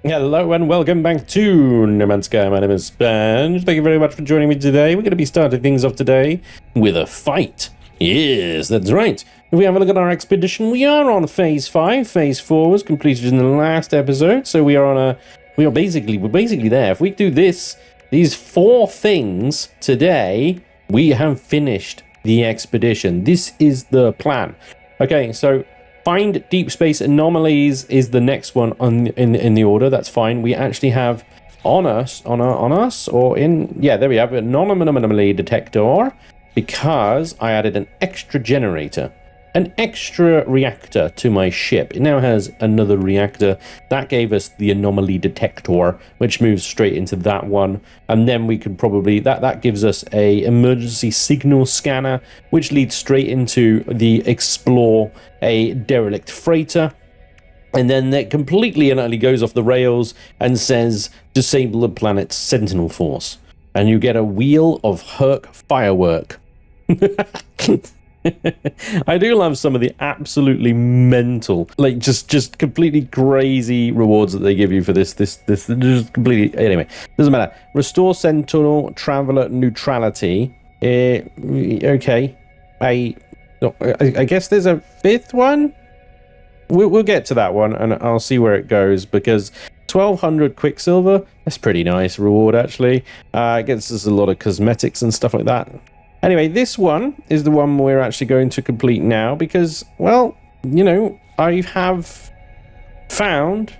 Hello and welcome back to No Man's Sky. My name is Spanj. Thank you very much for joining me today. We're going to be starting things off today with a fight. Yes, that's right. If we have a look at our expedition, we are on phase 5. Phase 4 was completed in the last episode, so we're basically there. If we do these 4 things today, we have finished the expedition. This is the plan. Okay, so find deep space anomalies is the next one in the order. That's fine. We actually have there we have an anomaly detector because I added an extra generator, an extra reactor to my ship. It now has another reactor. That gave us the anomaly detector, which moves straight into that one. And then we could probably, that gives us a emergency signal scanner, which leads straight into the explore a derelict freighter. And then that completely and utterly goes off the rails and says, disable the planet's Sentinel force. And you get a wheel of Herc firework. I do love some of the absolutely mental, like just completely crazy rewards that they give you for this just completely, anyway, doesn't matter. Restore Sentinel Traveler neutrality. Okay, I guess there's a 5th one. We'll get to that one and I'll see where it goes, because 1200 Quicksilver, that's pretty nice reward actually. It gets us a lot of cosmetics and stuff like that. Anyway, this one is the one we're actually going to complete now because, well, you know, I have found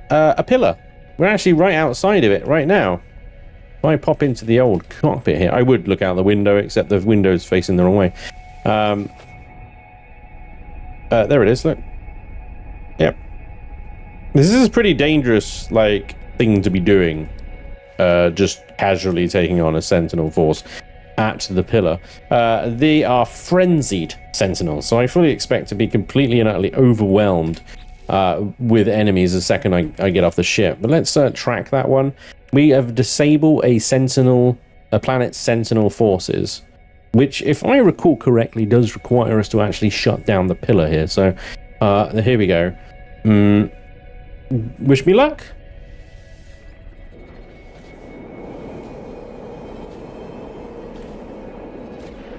a pillar. We're actually right outside of it right now. If I pop into the old cockpit here, I would look out the window, except the window's facing the wrong way. There it is, look. Yep. This is a pretty dangerous, like, thing to be doing. Just casually taking on a Sentinel force at the pillar. They are frenzied sentinels, so I fully expect to be completely and utterly overwhelmed with enemies the second I get off the ship. But let's track that one. We have disabled a planet's sentinel forces, which, if I recall correctly, does require us to actually shut down the pillar here. So here we go. Wish me luck.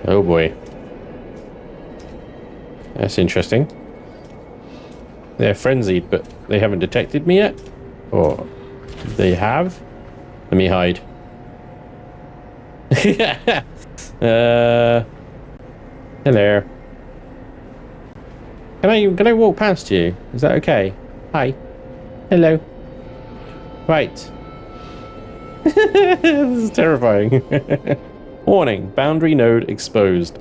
Oh boy. That's interesting. They're frenzied, but they haven't detected me yet? Or they have? Let me hide. Hello. Can I walk past you? Is that okay? Hi. Hello. Right. This is terrifying. Warning, boundary node exposed.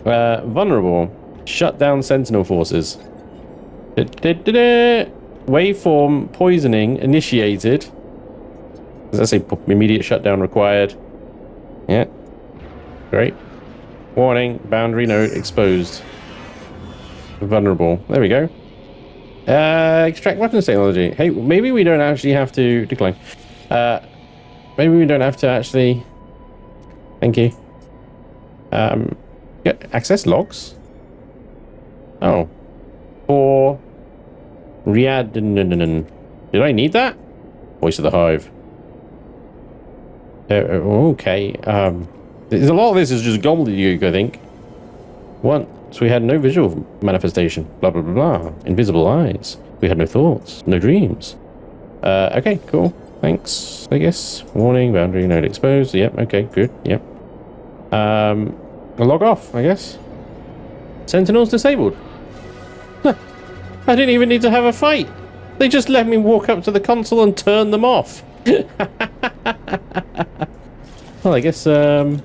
Vulnerable. Shut down Sentinel forces. Waveform poisoning initiated. Does that say immediate shutdown required? Yeah. Great. Warning, boundary node exposed. Vulnerable. There we go. Extract weapons technology. Hey, maybe we don't actually have to decline. Maybe we don't have to actually... Thank you. Get access logs. Oh. For Riad. Did I need that? Voice of the Hive. Okay. There's a lot of this is just gobbledygook, I think. Once we had no visual manifestation. Blah blah blah blah. Invisible eyes. We had no thoughts, no dreams. Okay, cool. Thanks. I guess. Warning. Boundary node exposed. Yep. Okay. Good. Yep. Log off, I guess. Sentinels disabled. Huh. I didn't even need to have a fight. They just let me walk up to the console and turn them off. Well, I guess, where's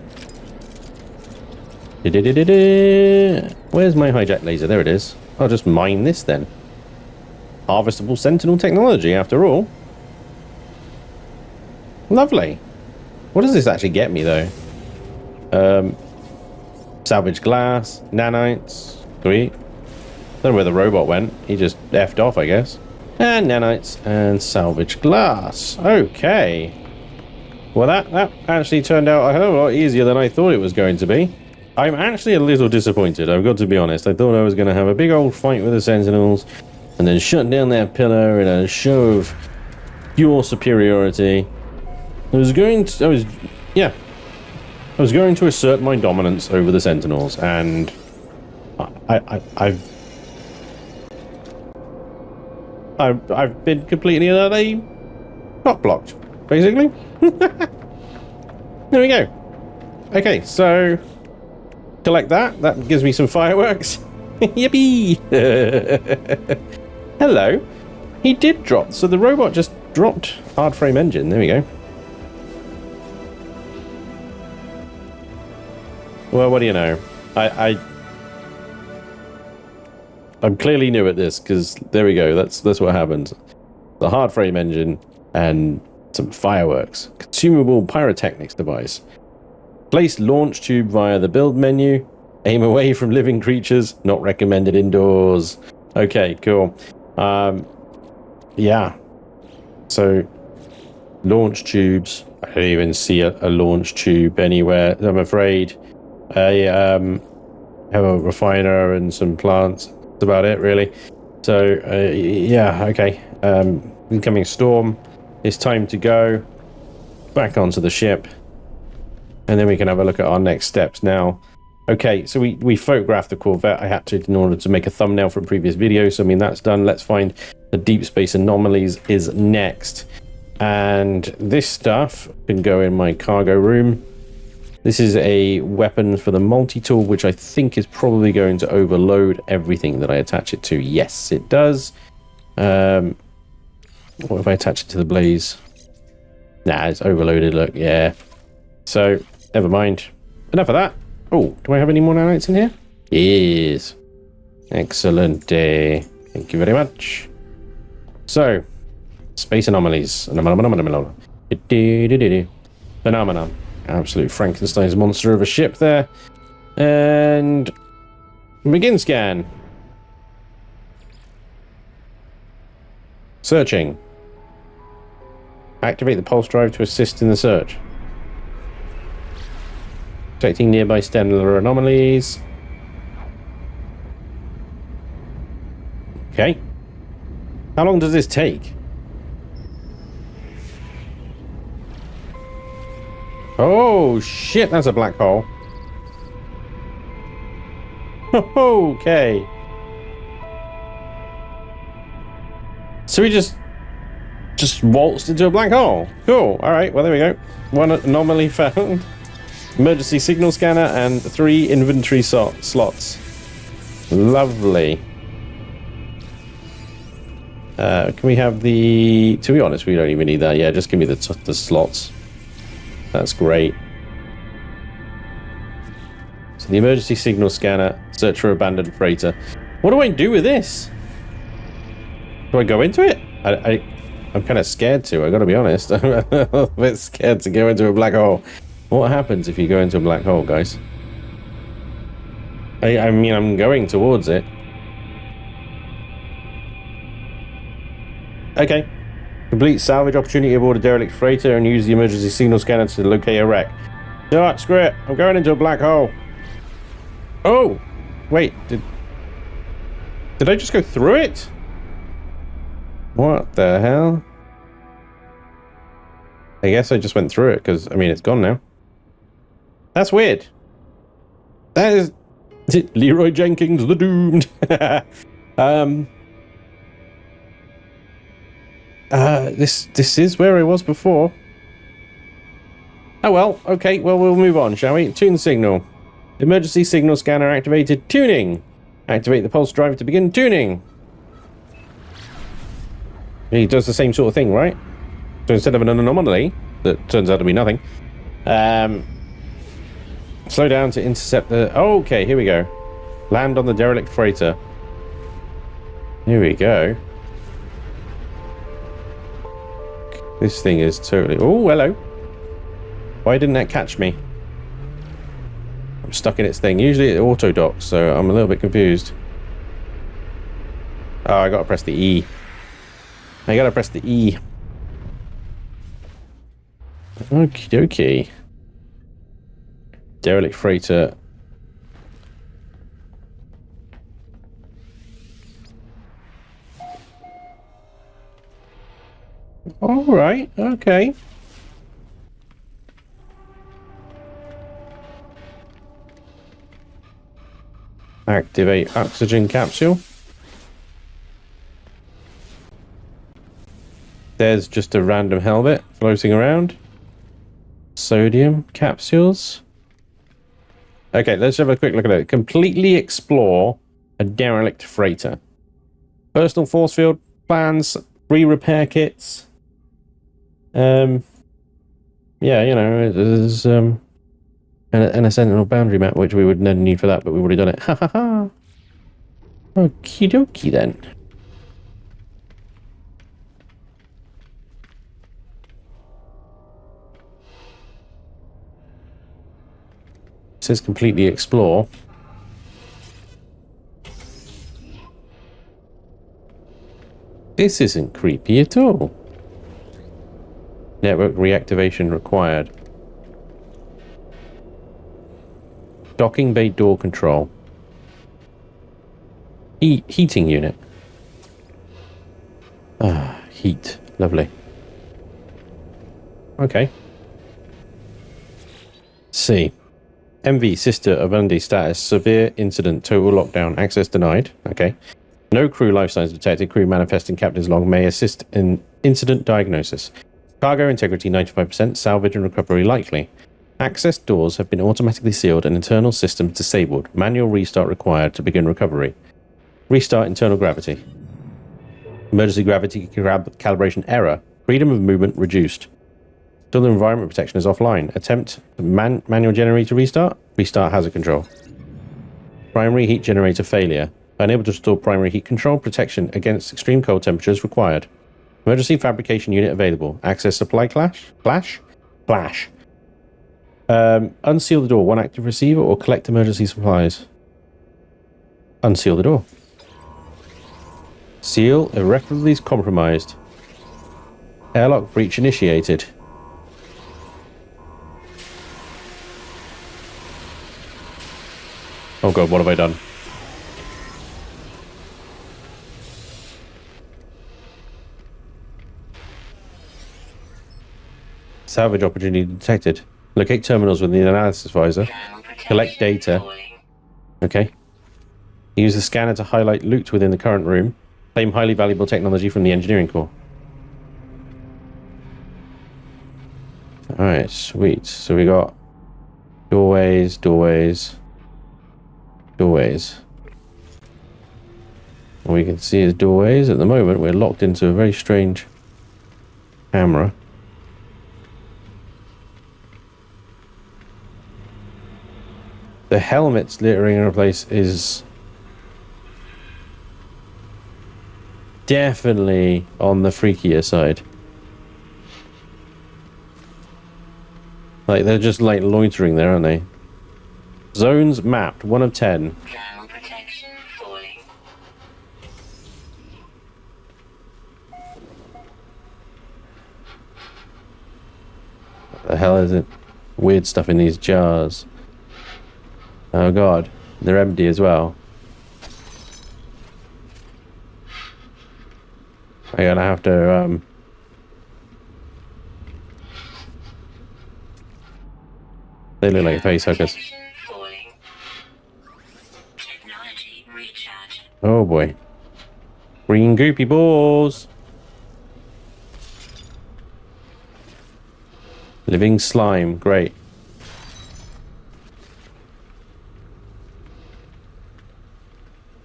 my hijack laser? There it is. I'll just mine this then. Harvestable Sentinel technology, after all. Lovely. What does this actually get me, though? Salvage glass, nanites, sweet. Don't know where the robot went. He just effed off, I guess. And nanites and salvage glass. Okay. Well, that actually turned out a hell of a lot easier than I thought it was going to be. I'm actually a little disappointed, I've got to be honest. I thought I was going to have a big old fight with the Sentinels and then shut down their pillar in a show of pure superiority. I was going to assert my dominance over the Sentinels, and I've been completely and utterly cock blocked, basically. There we go. Okay, so collect that. That gives me some fireworks. Yippee! Hello. He did drop. So the robot just dropped hard frame engine. There we go. Well, what do you know? I'm clearly new at this, because there we go. That's what happens. The hard frame engine and some fireworks. Consumable pyrotechnics device. Place launch tube via the build menu. Aim away from living creatures. Not recommended indoors. Okay, cool. Yeah. So, launch tubes. I don't even see a launch tube anywhere, I'm afraid. I have a refiner and some plants. That's about it, really. So, yeah, okay. Incoming storm. It's time to go back onto the ship. And then we can have a look at our next steps now. Okay, so we photographed the Corvette. I had to in order to make a thumbnail for a previous video. So, I mean, that's done. Let's find the deep space anomalies is next. And this stuff can go in my cargo room. This is a weapon for the multi-tool, which I think is probably going to overload everything that I attach it to. Yes, it does. What if I attach it to the blaze? Nah, it's overloaded, look, yeah. So, never mind. Enough of that. Oh, do I have any more nanites in here? Yes. Excellent. Thank you very much. So, space anomalies. Phenomenon. Absolute Frankenstein's monster of a ship there. And begin scan. Searching. Activate the pulse drive to assist in the search. Detecting nearby stellar anomalies. Okay. How long does this take? Oh, shit, that's a black hole. Okay. So we just waltzed into a black hole. Cool. All right, well, there we go. One anomaly found. Emergency signal scanner and 3 inventory slots. Lovely. Can we have the... To be honest, we don't even need that. Yeah, just give me the slots. That's great. So the emergency signal scanner, search for abandoned freighter. What do I do with this? Do I go into it? I'm kind of scared to, I gotta be honest. I'm a little bit scared to go into a black hole. What happens if you go into a black hole, guys? I mean, I'm going towards it. Okay. Complete salvage opportunity aboard a derelict freighter and use the emergency signal scanner to locate a wreck. No, screw it. I'm going into a black hole. Oh! Wait, did I just go through it? What the hell? I guess I just went through it because, I mean, it's gone now. That's weird. That is... Leroy Jenkins, the doomed. This is where I was before. Oh well, okay, well, we'll move on, shall we? Tune signal. Emergency signal scanner activated. Tuning. Activate the pulse drive to begin tuning. He does the same sort of thing, right? So instead of an anomaly that turns out to be nothing, slow down to intercept the... Oh, okay, here we go. Land on the derelict freighter. Here we go. This thing is totally... Oh, hello. Why didn't that catch me? I'm stuck in its thing. Usually it auto docks, so I'm a little bit confused. Oh, I gotta press the E. I gotta press the E. Okie dokie. Derelict freighter. All right, okay. Activate oxygen capsule. There's just a random helmet floating around. Sodium capsules. Okay, let's have a quick look at it. Completely explore a derelict freighter. Personal force field plans, free repair kits. Yeah, you know, there's and a Sentinel boundary map, which we would never need for that, but we've already done it. Ha ha ha. Okie dokie then. It says completely explore. This isn't creepy at all. Network reactivation required. Docking bay door control. Heating unit. Ah, heat. Lovely. Okay. C. MV, sister of AMD status. Severe incident. Total lockdown. Access denied. Okay. No crew life signs detected. Crew manifesting captain's log may assist in incident diagnosis. Cargo integrity 95%. Salvage and recovery likely. Access doors have been automatically sealed and internal systems disabled. Manual restart required to begin recovery. Restart internal gravity. Emergency gravity calibration error. Freedom of movement reduced. Still the environment protection is offline. Attempt manual generator restart. Restart hazard control. Primary heat generator failure. Unable to restore primary heat control. Protection against extreme cold temperatures required. Emergency fabrication unit available. Access supply flash. Unseal the door. One active receiver or collect emergency supplies. Unseal the door. Seal irreparably compromised. Airlock breach initiated. Oh god, what have I done? Salvage opportunity detected. Locate terminals within the analysis visor. Collect data. Okay. Use the scanner to highlight loot within the current room. Claim highly valuable technology from the engineering core. Alright, sweet. So we got doorways. All we can see is doorways. At the moment, we're locked into a very strange camera. The helmets littering in a place is definitely on the freakier side. Like, they're just like loitering there, aren't they? Zones mapped, 1 of 10. Thermal protection falling. What the hell is it? Weird stuff in these jars. Oh god, they're empty as well. I'm gonna have to, they look like face hookers. Oh boy. Green goopy balls. Living slime, great.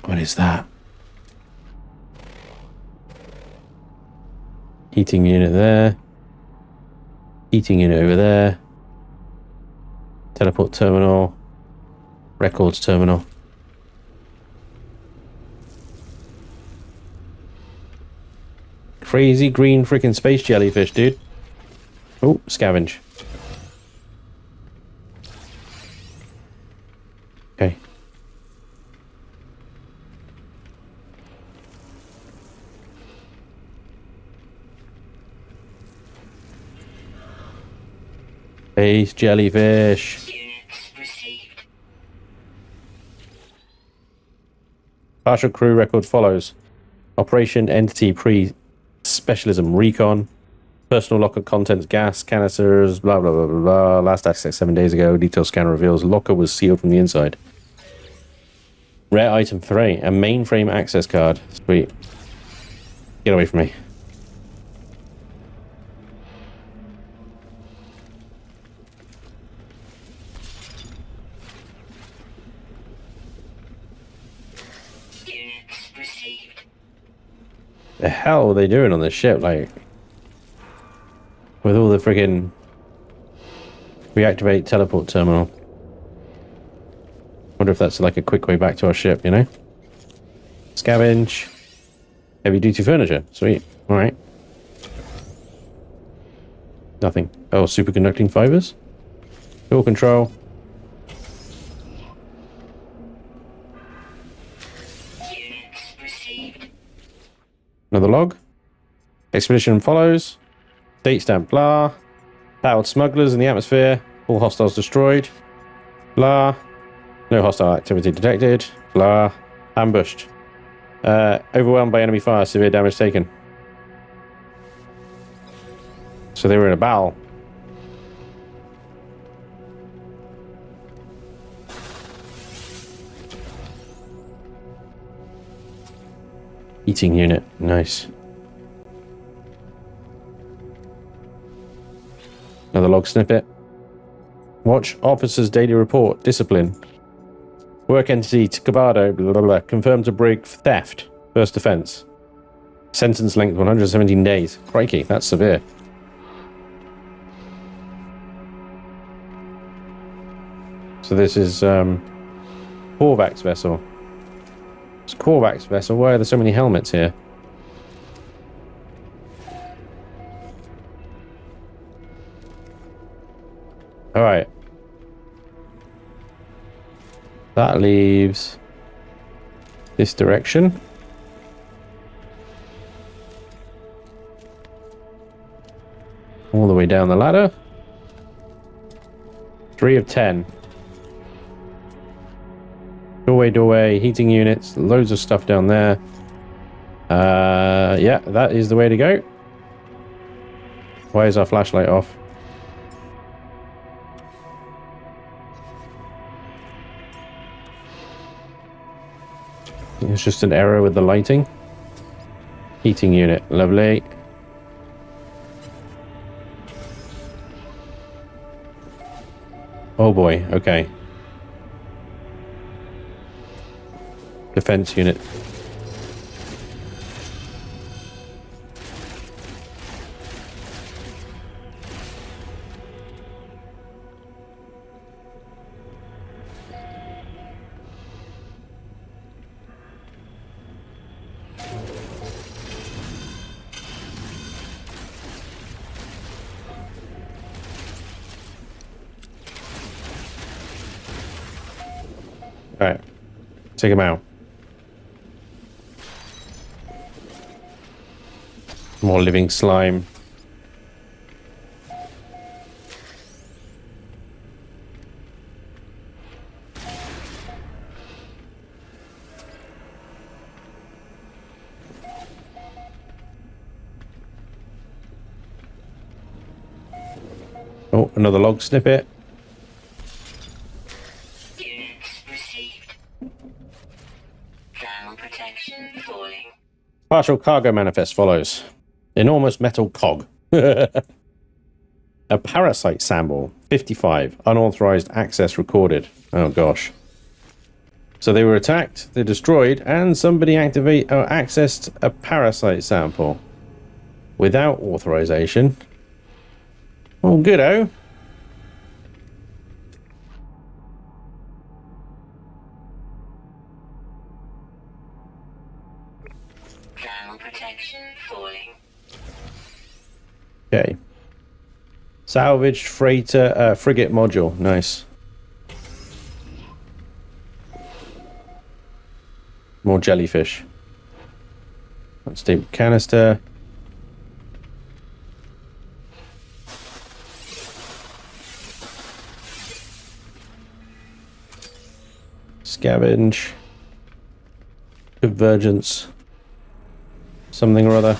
What is that? Heating unit there. Heating unit over there. Teleport terminal. Records terminal. Crazy green freaking space jellyfish, dude. Oh, scavenge. Okay. Space jellyfish. Units received. Partial crew record follows. Operation Entity Pre Specialism Recon. Personal locker contents, gas canisters, blah, blah, blah, blah, blah. Last access 7 days ago. Detail scanner reveals locker was sealed from the inside. Rare item 3. A mainframe access card. Sweet. Get away from me. Units received. The hell are they doing on this ship? Like, with all the friggin' reactivate teleport terminal. Wonder if that's like a quick way back to our ship, you know? Scavenge. Heavy duty furniture. Sweet. Alright. Nothing. Oh, superconducting fibers. Door control. Units received. Another log. Expedition follows. Date stamp, blah. Battled smugglers in the atmosphere. All hostiles destroyed. Blah. No hostile activity detected. Blah. Ambushed. Overwhelmed by enemy fire. Severe damage taken. So they were in a battle. Eating unit. Nice. Another log snippet. Watch officer's daily report. Discipline. Work entity Ticabado. Blah, blah, blah. Confirmed to brig theft. First offense. Sentence length 117 days. Crikey, that's severe. So this is Corvette's vessel. It's Corvette's vessel. Why are there so many helmets here? Alright. That leaves this direction. All the way down the ladder. 3 of 10. Doorway, heating units, loads of stuff down there. Yeah, that is the way to go. Why is our flashlight off? It's just an error with the lighting. Heating unit, lovely. Oh boy, okay. Defense unit. Alright. Take him out. More living slime. Oh, another log snippet. Units received. Thermal protection falling. Partial cargo manifest follows. Enormous metal cog. A parasite sample. 55. Unauthorized access recorded. Oh gosh. So they were attacked, they're destroyed, and somebody accessed a parasite sample. Without authorization. Oh, good-o. Thermal protection falling. Okay. Salvaged freighter frigate module. Nice. More jellyfish. Unstable canister. Scavenge. Convergence. Something or other.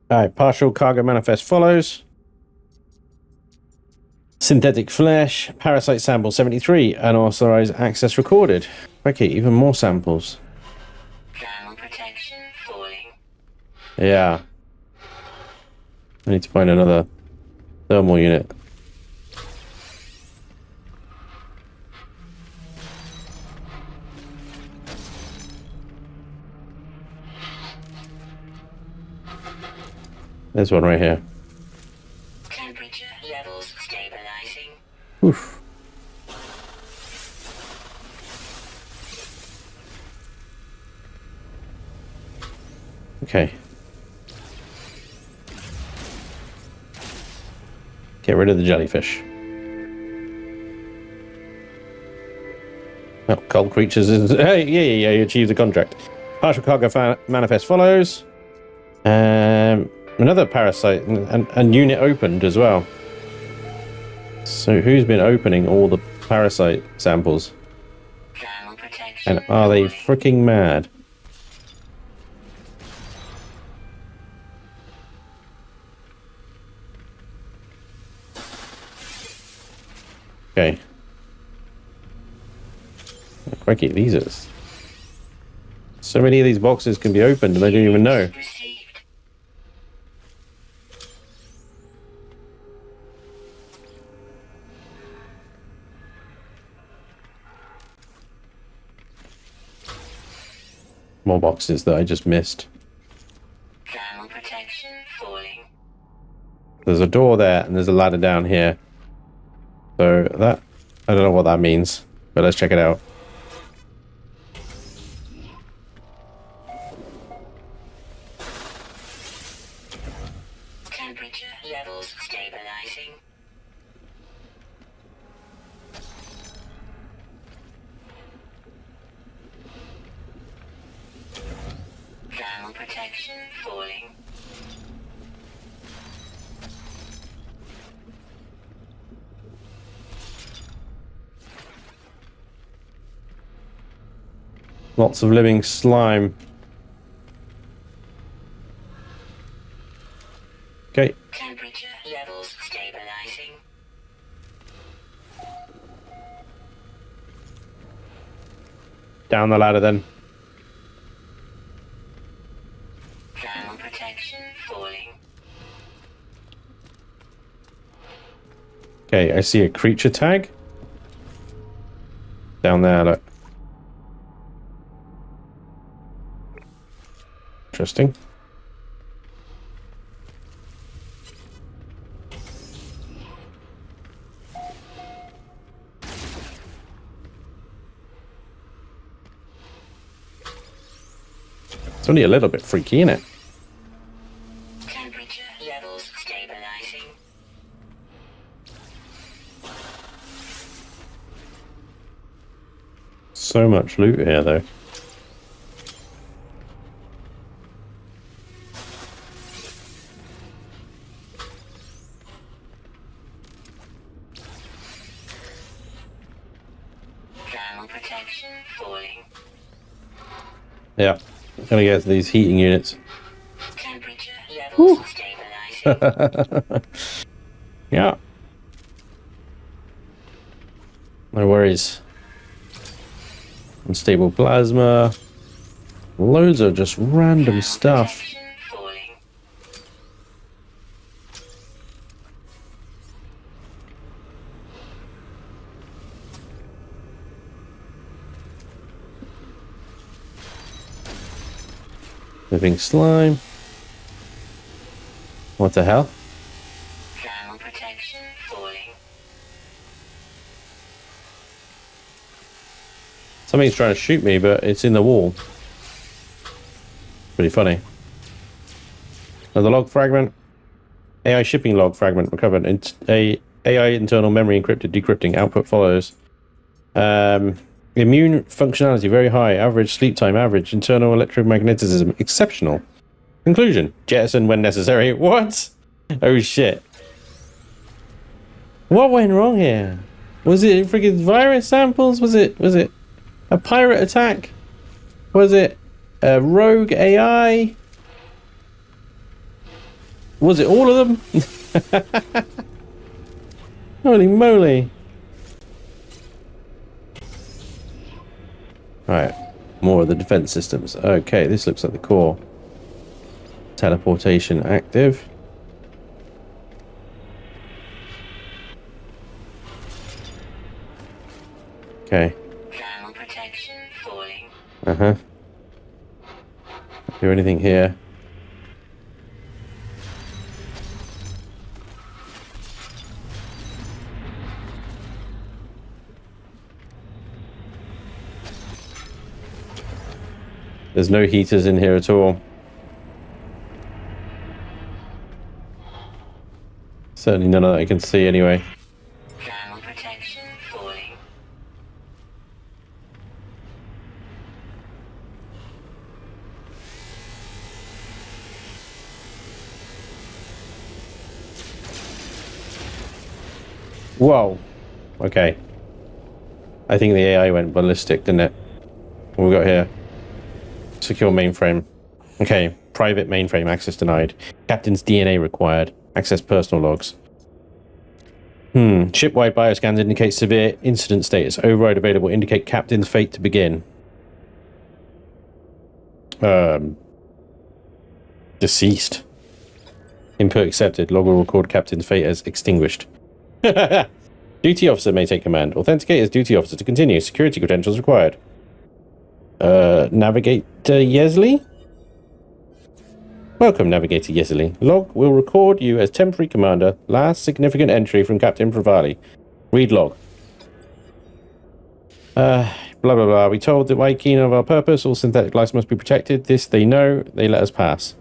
Alright, partial cargo manifest follows. Synthetic flesh, parasite sample 73, unauthorized access recorded. Okay, even more samples. Thermal protection falling. Yeah. I need to find another thermal unit. There's one right here. Temperature levels stabilizing. Oof. Okay. Get rid of the jellyfish. Oh, cold creatures is... Hey, yeah, you achieved the contract. Partial cargo manifest follows. Another parasite and unit opened as well. So who's been opening all the parasite samples? Thermal protection. And are they freaking mad? Okay. Crikey, these are... So many of these boxes can be opened and I don't even know. Received. More boxes that I just missed. Thermal protection falling. There's a door there and there's a ladder down here. So that... I don't know what that means, but let's check it out. Temperature levels stabilizing. Thermal protection falling. Lots of living slime. Okay. Temperature levels stabilizing. Down the ladder then. Thermal protection falling. Okay, I see a creature tag. Down there, look. Interesting. It's only a little bit freaky, isn't it? Temperature levels stabilizing. So much loot here, though. Thermal protection falling. Yeah, gonna get to these heating units. Temperature levels stabilizing. Yeah. No worries. Unstable plasma. Loads of just random stuff. Protection falling. Living slime. What the hell? Thermal protection falling. Something's trying to shoot me, but it's in the wall. Pretty funny. Another log fragment. AI shipping log fragment recovered. AI internal memory encrypted, decrypting. Output follows. Immune functionality very high. Average sleep time average. Internal electromagnetism exceptional. Conclusion: jettison when necessary. What? Oh shit! What went wrong here? Was it freaking virus samples? Was it a pirate attack? Was it a rogue AI? Was it all of them? Holy moly. Alright, more of the defense systems. Okay, this looks like the core. Teleportation active. Okay. Thermal protection falling. Uh-huh. Do anything here? There's no heaters in here at all. Certainly none of that I can see anyway. Thermal protection falling. Whoa. Okay. I think the AI went ballistic, didn't it? What we got here? Secure mainframe. Okay. Private mainframe access denied. Captain's DNA required. Access personal logs. Ship-wide bioscans indicate severe incident status. Override available. Indicate captain's fate to begin. Deceased. Input accepted. Log will record captain's fate as extinguished. Duty officer may take command. Authenticate as duty officer to continue. Security credentials required. Navigator Yesley? Welcome, Navigator Yesley. Log will record you as temporary commander. Last significant entry from Captain Pravali. Read log. Blah, blah, blah. We told the Waikina of our purpose. All synthetic lives must be protected. This they know. They let us pass.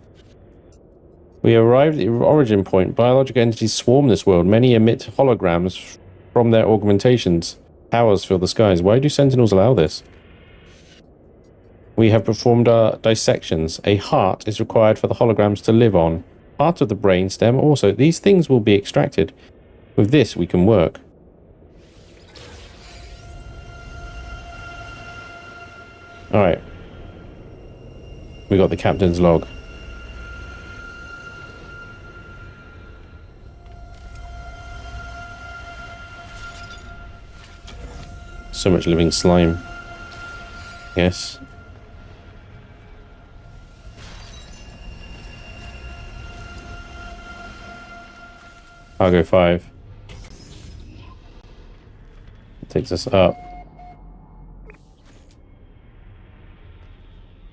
We arrived at the origin point. Biological entities swarm this world. Many emit holograms from their augmentations. Towers fill the skies. Why do sentinels allow this? We have performed our dissections. A heart is required for the holograms to live on. Part of the brain stem also. These things will be extracted. With this, we can work. Alright. We got the captain's log. So much living slime. Yes. Cargo 5. Takes us up.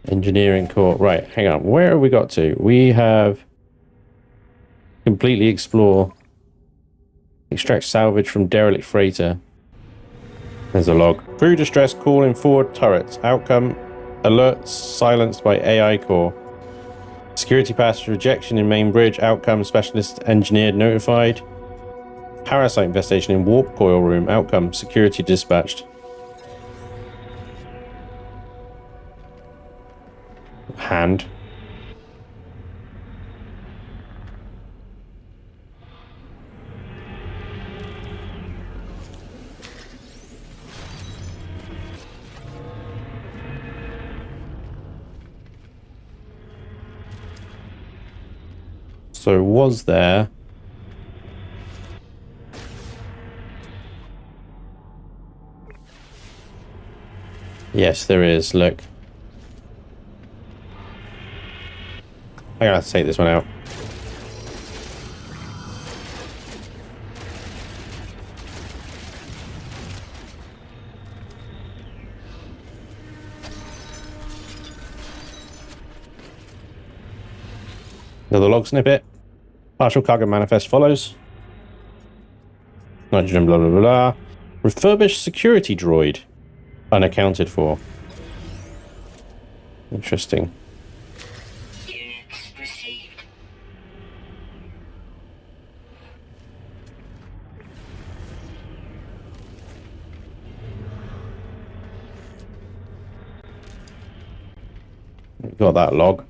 Engineering core. Right, hang on. Where have we got to? We have completely explore. Extract salvage from derelict freighter. There's a log. Crew distress call in forward turrets. Outcome alert silenced by AI core. Security pass rejection in main bridge. Outcome specialist engineered notified. Parasite infestation in warp coil room. Outcome security dispatched. Hand. So was there... Yes, there is. Look. I'm gonna have to take this one out. Another log snippet. Partial cargo manifest follows. Nitrogen blah blah blah blah. Refurbished security droid. Unaccounted for. Interesting. Units received. Got that log.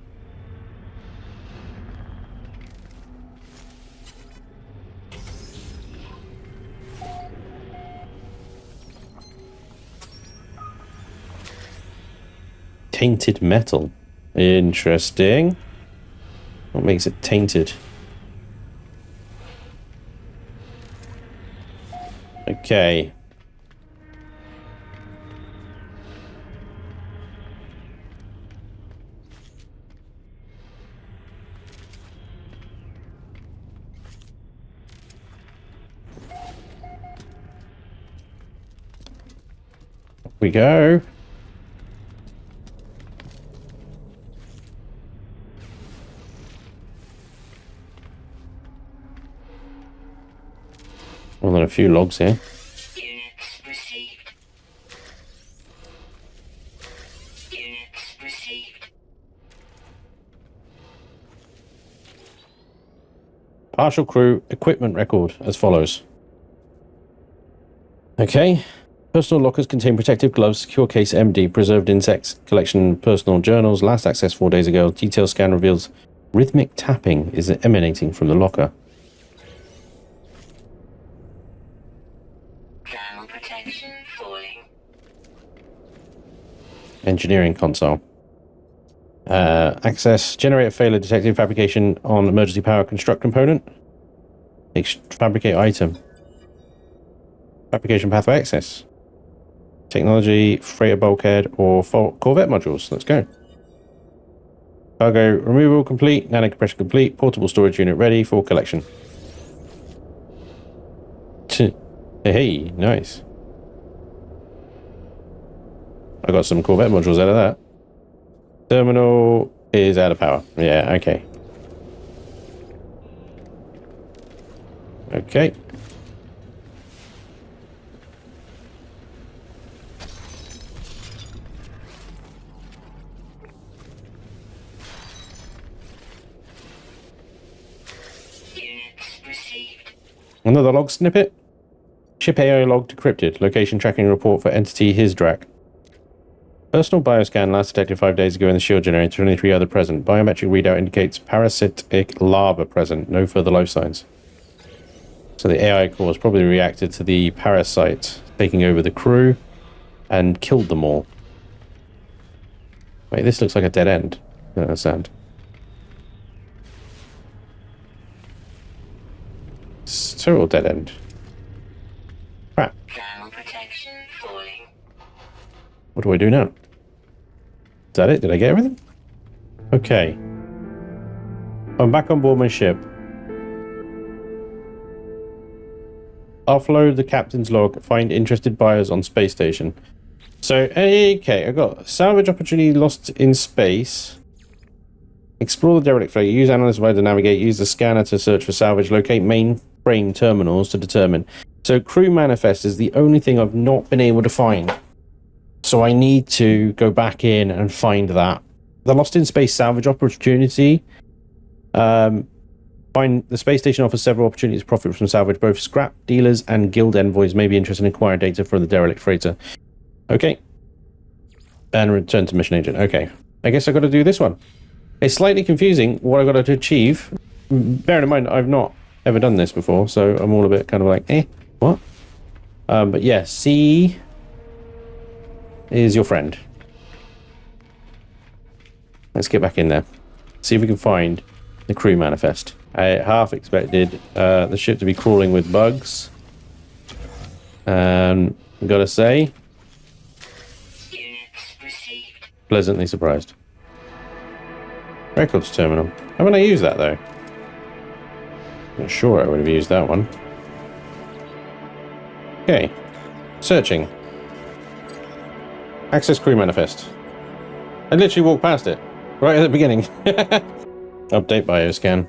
Tainted metal. Interesting. What makes it tainted? Okay. We go. More than a few logs here. Units received. Units received. Partial crew equipment record as follows. Okay. Personal lockers contain protective gloves, secure case MD, preserved insects, collection personal journals, last accessed 4 days ago. Detail scan reveals rhythmic tapping is emanating from the locker. Thermal protection falling. Engineering console. Access generator failure detected. Fabrication on emergency power construct component. Fabricate item. Fabrication pathway access. Technology, freighter bulkhead, or Corvette modules. Let's go. Cargo removal complete. Nano compression complete. Portable storage unit ready for collection. Hey, nice. I got some Corvette modules out of that. Terminal is out of power. Yeah, okay. Okay. Units received. Another log snippet. Ship AI log decrypted. Location tracking report for entity Hisdrak. Personal bioscan last detected 5 days ago in the shield generator. 23 other present. Biometric readout indicates parasitic larva present. No further life signs. So the AI core has probably reacted to the parasite, taking over the crew, and killed them all. Wait, this looks like a dead end. I don't understand. It's a total dead end. Crap. Thermal protection falling. What do I do now? Is that it? Did I get everything? Okay. I'm back on board my ship. Offload the captain's log. Find interested buyers on space station. So, okay, I got salvage opportunity lost in space. Explore the derelict fleet. Use analyst wire to navigate. Use the scanner to search for salvage. Locate mainframe terminals to determine. So, crew manifest is the only thing I've not been able to find. So I need to go back in and find that. The lost in space salvage opportunity. Find the space station offers several opportunities to profit from salvage. Both scrap dealers and guild envoys may be interested in acquiring data for the derelict freighter. Okay. And return to mission agent. Okay. I guess I got to do this one. It's slightly confusing what I got to achieve. Bearing in mind, I've not ever done this before, so I'm all a bit kind of like, what? But yeah, C is your friend. Let's get back in there. See if we can find the crew manifest. I half expected the ship to be crawling with bugs. I've got to say, Units received. pleasantly surprised. Records terminal. Haven't I used that though? Not sure I would have used that one. Okay. Searching. Access crew manifest. I literally walked past it. Right at the beginning. Update bioscan.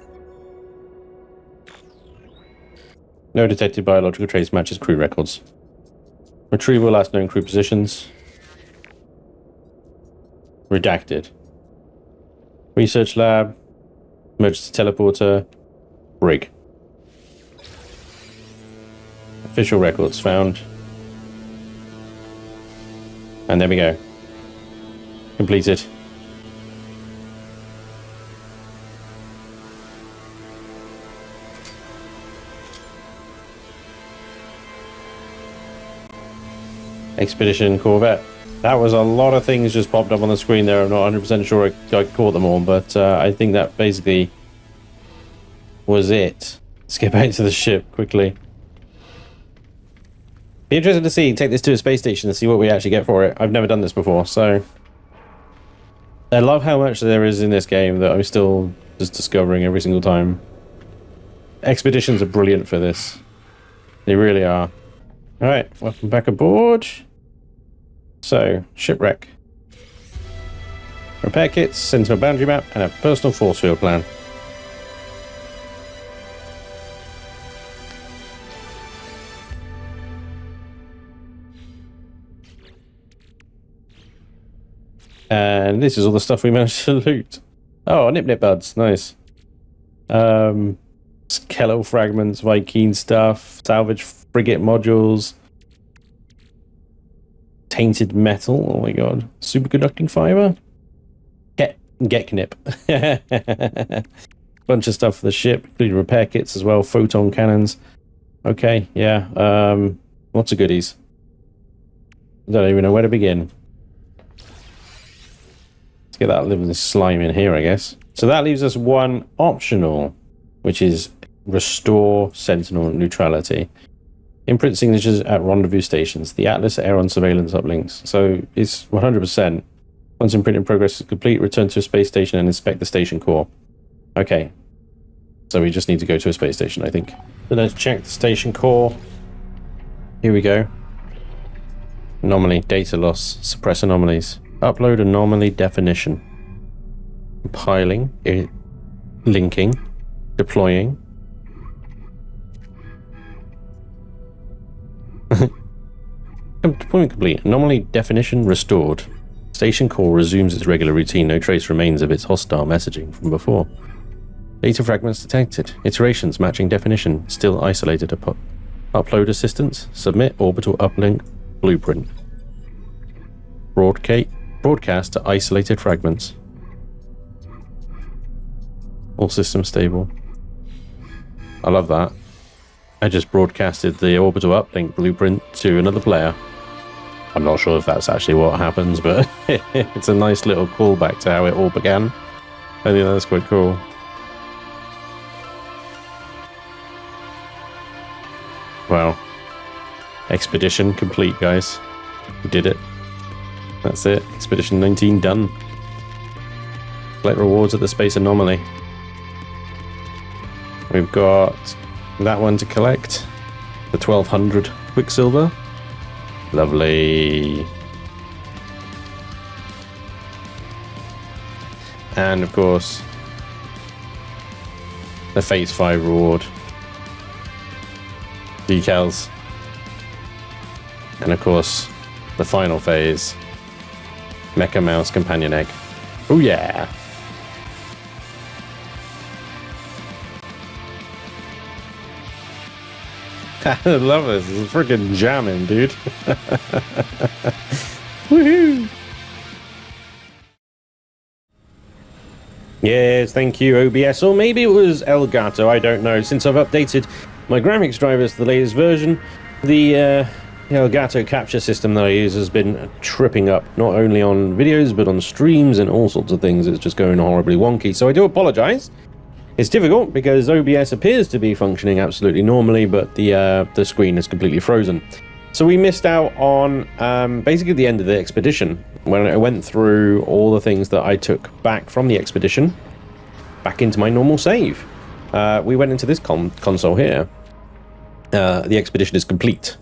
No detected biological trace matches crew records. Retrieval last known crew positions. Redacted. Research lab. Emergency teleporter. Rig. Official records found. And there we go. Completed. Expedition Corvette. That was a lot of things just popped up on the screen there. I'm not 100% sure I caught them all, but I think that basically was it. Let's get back to the ship quickly. Be interested to take this to a space station and see what we actually get for it. I've never done this before, so I love how much there is in this game that I'm still just discovering every single time. Expeditions are brilliant for this. They really are. Alright, welcome back aboard. So, shipwreck. Repair kits, Sentinel boundary map, and a personal force field plan. And this is all the stuff we managed to loot. Oh, nip buds, nice. Skello fragments, Viking stuff, salvage frigate modules, tainted metal. Oh my god, superconducting fiber. Get knip. Bunch of stuff for the ship, including repair kits as well, photon cannons. Okay, yeah, lots of goodies. Don't even know where to begin. Let's get that living slime in here, I guess. So that leaves us one optional, which is restore sentinel neutrality. Imprint signatures at rendezvous stations. The Atlas Aeron surveillance uplinks. So it's 100%. Once imprinting progress is complete, return to a space station and inspect the station core. Okay. So we just need to go to a space station, I think. So let's check the station core. Here we go. Anomaly, data loss, suppress anomalies. Upload anomaly definition. Compiling, linking, deploying. Deployment complete. Anomaly definition restored. Station core resumes its regular routine. No trace remains of its hostile messaging from before. Data fragments detected. Iterations matching definition. Still isolated. Upload assistance. Submit orbital uplink blueprint. Broadcast to isolated fragments. All systems stable. I love that. I just broadcasted the orbital uplink blueprint to another player. I'm not sure if that's actually what happens, but it's a nice little callback to how it all began. I think that's quite cool. Wow. Expedition complete, guys. We did it. That's it. Expedition 19 done. Collect rewards at the space anomaly. We've got that one to collect. The 1200 Quicksilver. Lovely. And of course, the Phase 5 reward. Decals. And of course, the final phase. Mecha Mouse Companion Egg. Oh yeah! I love this. This is freaking jamming, dude. Woohoo! Yes, thank you, OBS. Or maybe it was Elgato, I don't know. Since I've updated my graphics drivers to the latest version, the Elgato capture system that I use has been tripping up, not only on videos, but on streams and all sorts of things. It's just going horribly wonky. So I do apologize. It's difficult because OBS appears to be functioning absolutely normally, but the screen is completely frozen. So we missed out on basically the end of the expedition, when I went through all the things that I took back from the expedition, back into my normal save. We went into this console here. The expedition is complete.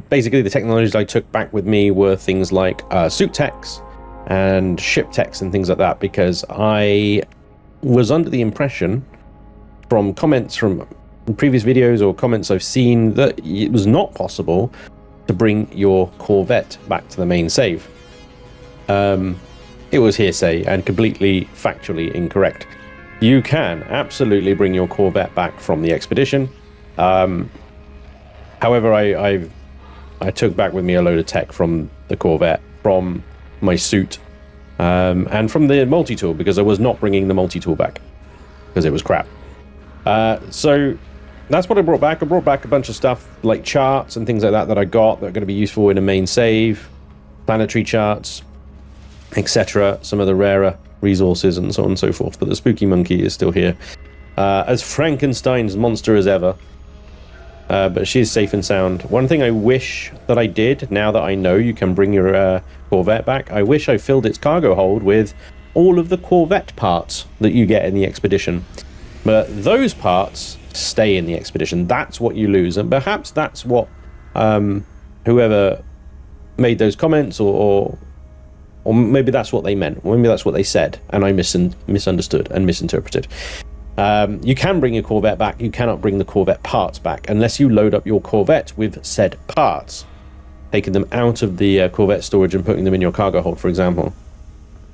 Basically, the technologies I took back with me were things like suit techs and ship techs and things like that, because I was under the impression from comments from previous videos or comments I've seen that it was not possible to bring your Corvette back to the main save. It was hearsay and completely factually incorrect. You can absolutely bring your Corvette back from the expedition. However, I took back with me a load of tech from the Corvette, from my suit, and from the multi-tool, because I was not bringing the multi-tool back, because it was crap. So that's what I brought back. I brought back a bunch of stuff, like charts and things like that I got that are going to be useful in a main save, planetary charts, etc. Some of the rarer resources and so on and so forth. But the spooky monkey is still here, as Frankenstein's monster as ever. but she is safe and sound. One thing I wish that I did, now that I know you can bring your Corvette back, I wish I filled its cargo hold with all of the Corvette parts that you get in the expedition. But those parts stay in the expedition. That's what you lose, and perhaps that's what whoever made those comments, or maybe that's what they meant, or maybe that's what they said, and I misunderstood and misinterpreted. You can bring your Corvette back, you cannot bring the Corvette parts back unless you load up your Corvette with said parts, taking them out of the Corvette storage and putting them in your cargo hold, for example.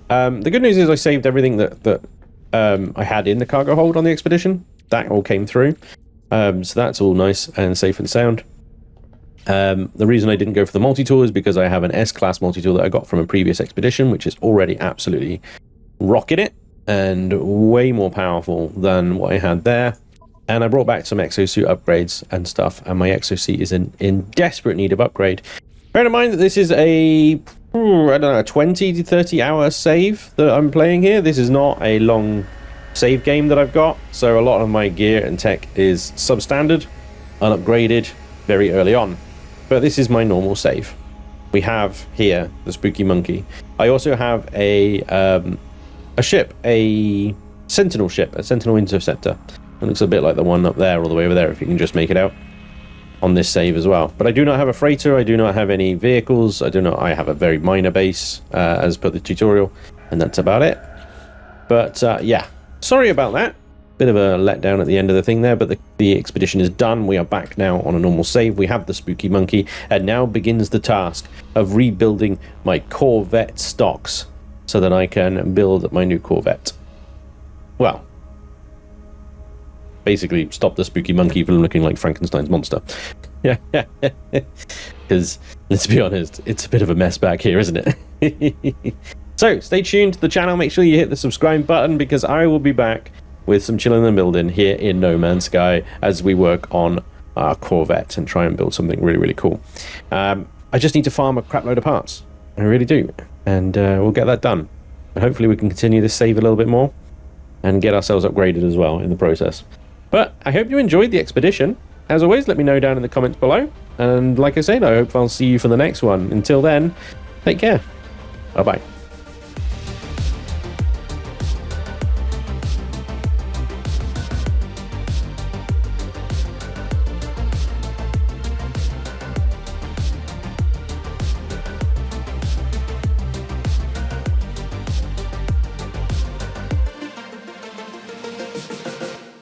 The good news is I saved everything that I had in the cargo hold on the expedition. That all came through, so that's all nice and safe and sound. The reason I didn't go for the multi-tool is because I have an S-class multi-tool that I got from a previous expedition, which is already absolutely rocking it and way more powerful than what I had there. And I brought back some exosuit upgrades and stuff, and my exosuit is in desperate need of upgrade. Bear in mind that this is a, I don't know, 20 to 30 hour save that I'm playing here. This is not a long save game that I've got, so a lot of my gear and tech is substandard, unupgraded very early on. But this is my normal save. We have here the Spooky Monkey. I also have a ship, a Sentinel ship, a Sentinel Interceptor. It looks a bit like the one up there, all the way over there, if you can just make it out, on this save as well. But I do not have a freighter, I do not have any vehicles, I have a very minor base, as per the tutorial, and that's about it. But yeah, sorry about that. Bit of a letdown at the end of the thing there, but the expedition is done. We are back now on a normal save. We have the Spooky Monkey, and now begins the task of rebuilding my Corvette stocks so that I can build my new Corvette. Well, basically stop the Spooky Monkey from looking like Frankenstein's monster. Yeah, because let's be honest, it's a bit of a mess back here, isn't it? So stay tuned to the channel. Make sure you hit the subscribe button, because I will be back with some chilling and building here in No Man's Sky as we work on our Corvette and try and build something really, really cool. I just need to farm a crap load of parts. I really do. And we'll get that done. And hopefully we can continue this save a little bit more and get ourselves upgraded as well in the process. But I hope you enjoyed the expedition. As always, let me know down in the comments below. And like I said, I hope I'll see you for the next one. Until then, take care. Bye-bye.